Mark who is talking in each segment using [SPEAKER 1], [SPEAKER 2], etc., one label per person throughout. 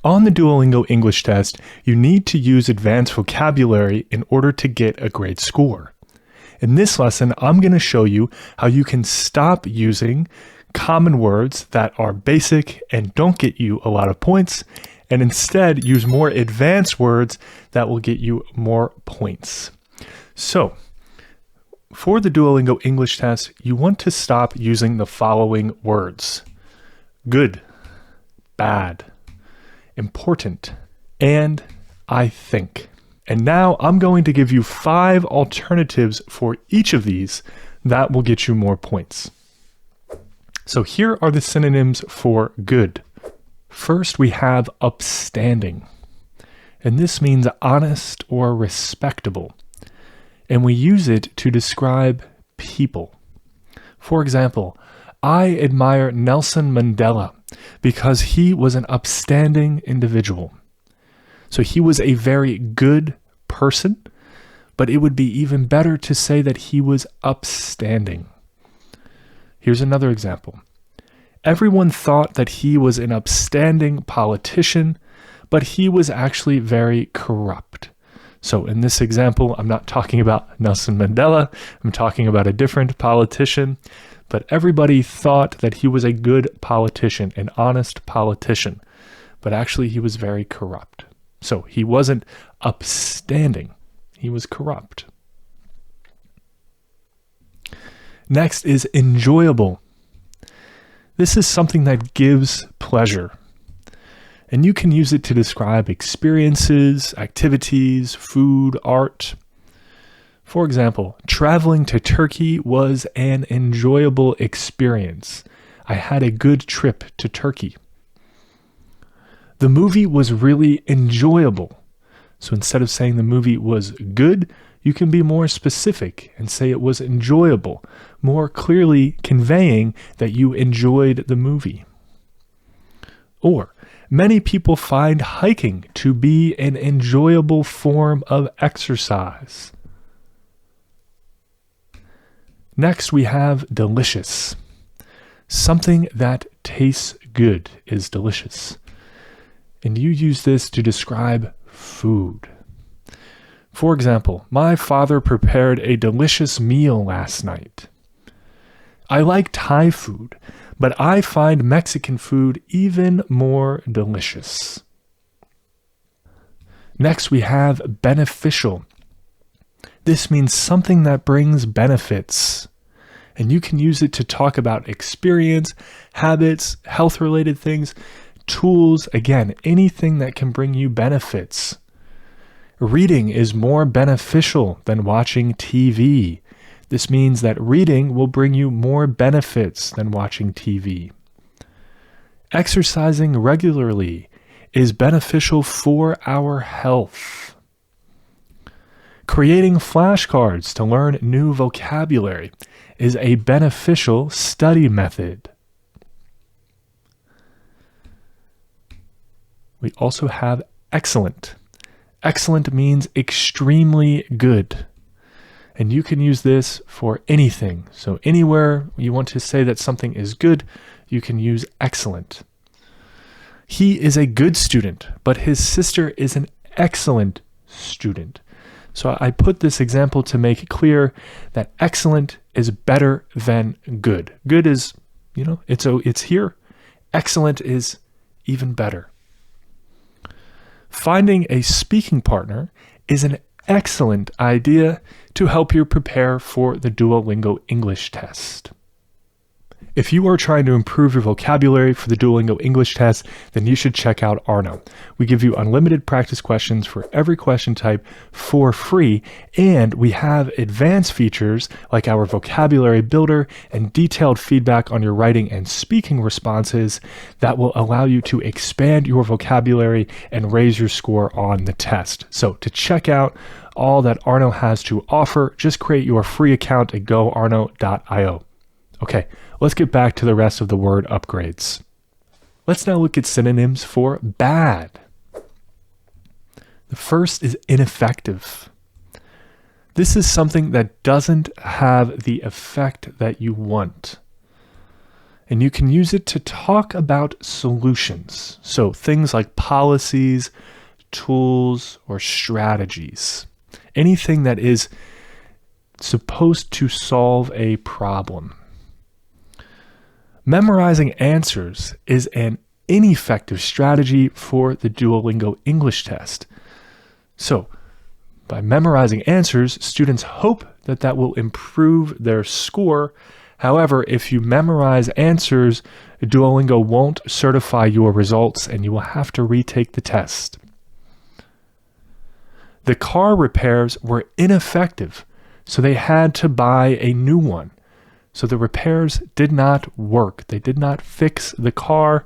[SPEAKER 1] On the Duolingo English Test, you need to use advanced vocabulary in order to get a great score. In this lesson, I'm going to show you how you can stop using common words that are basic and don't get you a lot of points, and instead use more advanced words that will get you more points. So, for the Duolingo English Test, you want to stop using the following words: good, bad, important, and I think. And now I'm going to give you 5 alternatives for each of these that will get you more points. So here are the synonyms for good. First, we have upstanding, and this means honest or respectable, and we use it to describe people. For example, I admire Nelson Mandela because he was an upstanding individual. So he was a very good person, but it would be even better to say that he was upstanding. Here's another example. Everyone thought that he was an upstanding politician, but he was actually very corrupt. So in this example, I'm not talking about Nelson Mandela, I'm talking about a different politician, but everybody thought that he was a good politician, an honest politician, but actually he was very corrupt. So he wasn't upstanding, he was corrupt. Next is enjoyable. This is something that gives pleasure, and you can use it to describe experiences, activities, food, art. For example, traveling to Turkey was an enjoyable experience. I had a good trip to Turkey. The movie was really enjoyable. So instead of saying the movie was good, you can be more specific and say it was enjoyable, more clearly conveying that you enjoyed the movie. Or, many people find hiking to be an enjoyable form of exercise. Next, we have delicious. Something that tastes good is delicious. And you use this to describe food. For example, my father prepared a delicious meal last night. I like Thai food, but I find Mexican food even more delicious. Next, we have beneficial. This means something that brings benefits, and you can use it to talk about experience, habits, health-related things, tools, again, anything that can bring you benefits. Reading is more beneficial than watching TV. This means that reading will bring you more benefits than watching TV. Exercising regularly is beneficial for our health. Creating flashcards to learn new vocabulary is a beneficial study method. We also have excellent. Excellent means extremely good. And you can use this for anything. So anywhere you want to say that something is good, you can use excellent. He is a good student, but his sister is an excellent student. So I put this example to make it clear that excellent is better than good. Good is, it's here. Excellent is even better. Finding a speaking partner is an excellent idea to help you prepare for the Duolingo English Test. If you are trying to improve your vocabulary for the Duolingo English Test, then you should check out Arno. We give you unlimited practice questions for every question type for free, and we have advanced features like our vocabulary builder and detailed feedback on your writing and speaking responses that will allow you to expand your vocabulary and raise your score on the test. So to check out all that Arno has to offer, just create your free account at goarno.io. Okay, let's get back to the rest of the word upgrades. Let's now look at synonyms for bad. The first is ineffective. This is something that doesn't have the effect that you want. And you can use it to talk about solutions. So things like policies, tools, or strategies. Anything that is supposed to solve a problem. Memorizing answers is an ineffective strategy for the Duolingo English Test. So, by memorizing answers, students hope that that will improve their score. However, if you memorize answers, Duolingo won't certify your results and you will have to retake the test. The car repairs were ineffective, so they had to buy a new one. So the repairs did not work. They did not fix the car,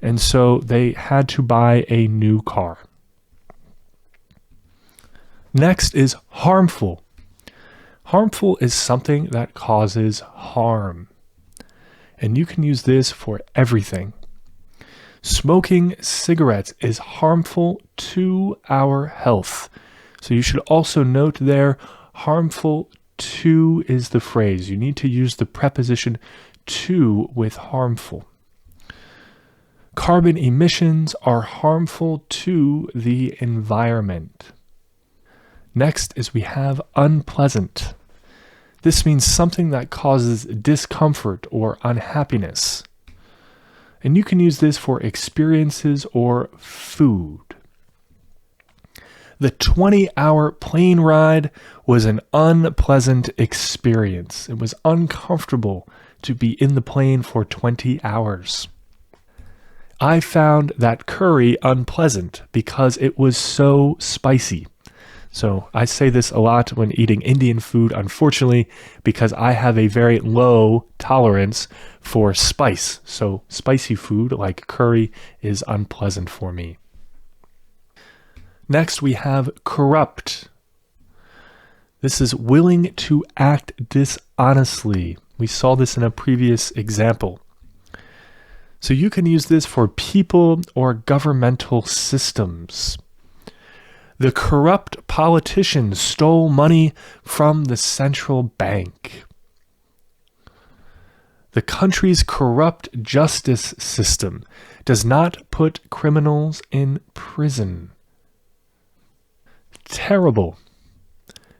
[SPEAKER 1] and so they had to buy a new car. Next is harmful. Harmful is something that causes harm. And you can use this for everything. Smoking cigarettes is harmful to our health. So you should also note there, harmful to is the phrase. You need to use the preposition to with harmful. Carbon emissions are harmful to the environment. Next is we have unpleasant. This means something that causes discomfort or unhappiness. And you can use this for experiences or food. The 20-hour plane ride was an unpleasant experience. It was uncomfortable to be in the plane for 20 hours. I found that curry unpleasant because it was so spicy. So I say this a lot when eating Indian food, unfortunately, because I have a very low tolerance for spice. So spicy food like curry is unpleasant for me. Next, we have corrupt. This is willing to act dishonestly. We saw this in a previous example. So you can use this for people or governmental systems. The corrupt politicians stole money from the central bank. The country's corrupt justice system does not put criminals in prison. Terrible.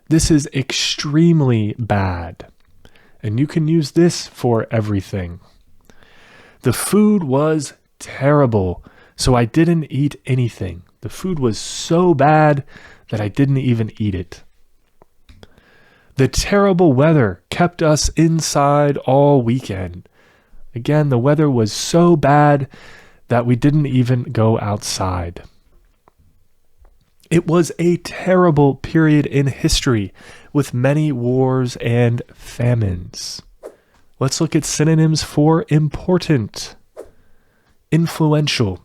[SPEAKER 1] This is extremely bad. And you can use this for everything. The food was terrible, so I didn't eat anything. The food was so bad that I didn't even eat it. The terrible weather kept us inside all weekend. Again, the weather was so bad that we didn't even go outside. It was a terrible period in history with many wars and famines. Let's look at synonyms for important. Influential.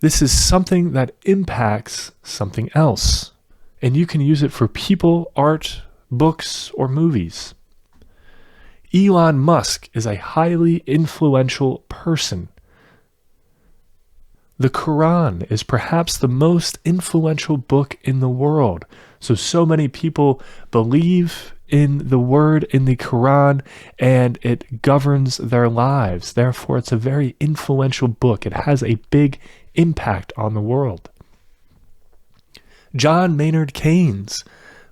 [SPEAKER 1] This is something that impacts something else. And you can use it for people, art, books, or movies. Elon Musk is a highly influential person. The Quran is perhaps the most influential book in the world. So many people believe in the word in the Quran and it governs their lives. Therefore, it's a very influential book. It has a big impact on the world. John Maynard Keynes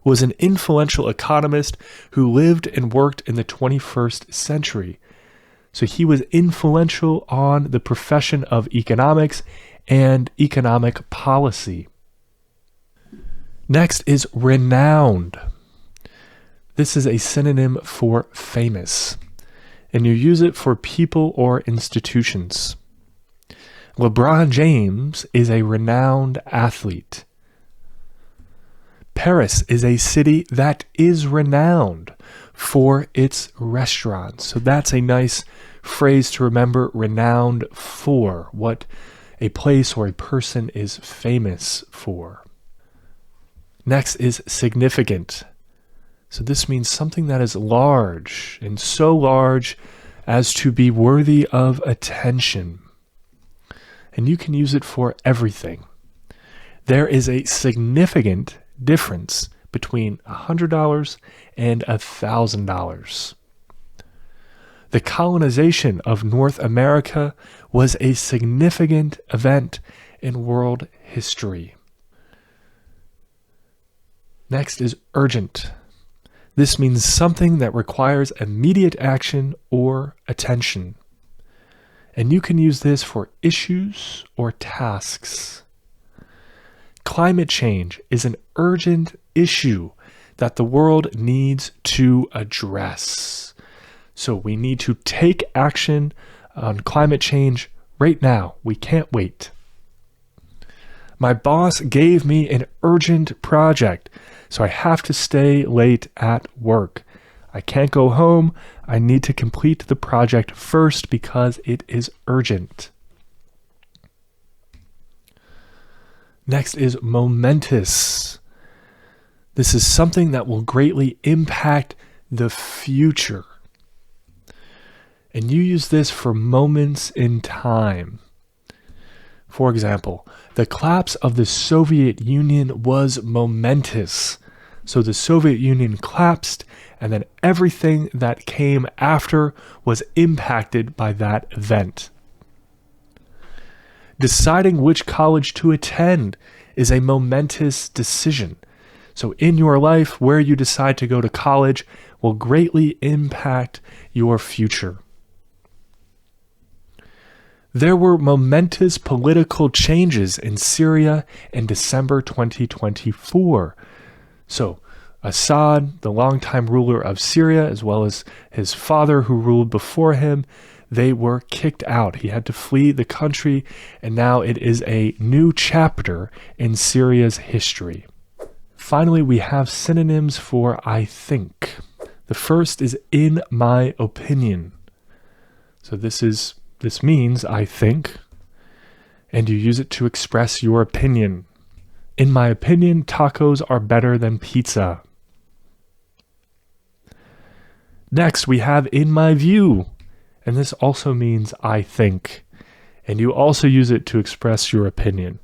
[SPEAKER 1] was an influential economist who lived and worked in the 21st century. So he was influential on the profession of economics and economic policy. Next is renowned. This is a synonym for famous, and you use it for people or institutions. LeBron James is a renowned athlete. Paris is a city that is renowned for its restaurants. So that's a nice phrase to remember, renowned for, what a place or a person is famous for. Next is significant. So this means something that is large, and so large as to be worthy of attention. And you can use it for everything. There is a significant difference between $100 and $1,000. The colonization of North America was a significant event in world history. Next is urgent. This means something that requires immediate action or attention. And you can use this for issues or tasks. Climate change is an urgent issue that the world needs to address. So we need to take action on climate change right now. We can't wait. My boss gave me an urgent project, so I have to stay late at work. I can't go home. I need to complete the project first because it is urgent. Next is momentous. This is something that will greatly impact the future. And you use this for moments in time. For example, the collapse of the Soviet Union was momentous. So the Soviet Union collapsed, and then everything that came after was impacted by that event. Deciding which college to attend is a momentous decision. So in your life, where you decide to go to college will greatly impact your future. There were momentous political changes in Syria in December 2024. So Assad, the longtime ruler of Syria, as well as his father who ruled before him, they were kicked out. He had to flee the country, and now it is a new chapter in Syria's history. Finally, we have synonyms for I think. The first is in my opinion. So this means I think, and you use it to express your opinion. In my opinion, tacos are better than pizza. Next, we have in my view, and this also means I think, and you also use it to express your opinion.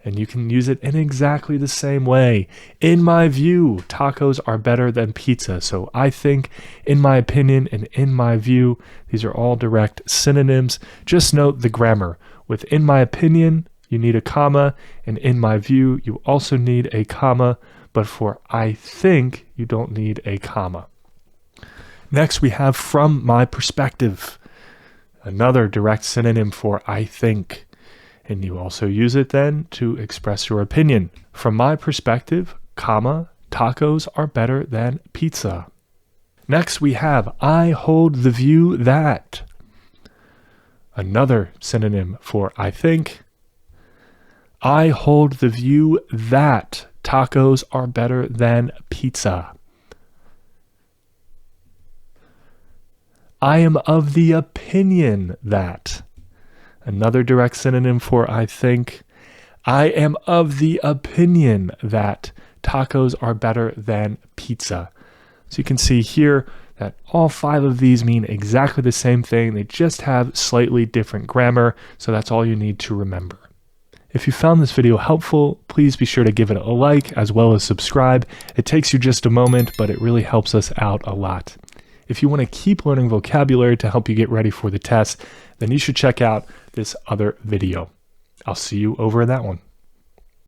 [SPEAKER 1] And you can use it in exactly the same way. In my view, tacos are better than pizza. So I think, in my opinion, and in my view, these are all direct synonyms. Just note the grammar. With in my opinion, you need a comma, and in my view, you also need a comma, but for I think, you don't need a comma. Next, we have from my perspective, another direct synonym for I think. And you also use it then to express your opinion. From my perspective, comma, tacos are better than pizza. Next, we have I hold the view that. Another synonym for I think. I hold the view that tacos are better than pizza. I am of the opinion that. Another direct synonym for I think. I am of the opinion that tacos are better than pizza. So you can see here that all 5 of these mean exactly the same thing. They just have slightly different grammar, so that's all you need to remember. If you found this video helpful, please be sure to give it a like as well as subscribe. It takes you just a moment, but it really helps us out a lot. If you want to keep learning vocabulary to help you get ready for the test, then you should check out this other video. I'll see you over in that one.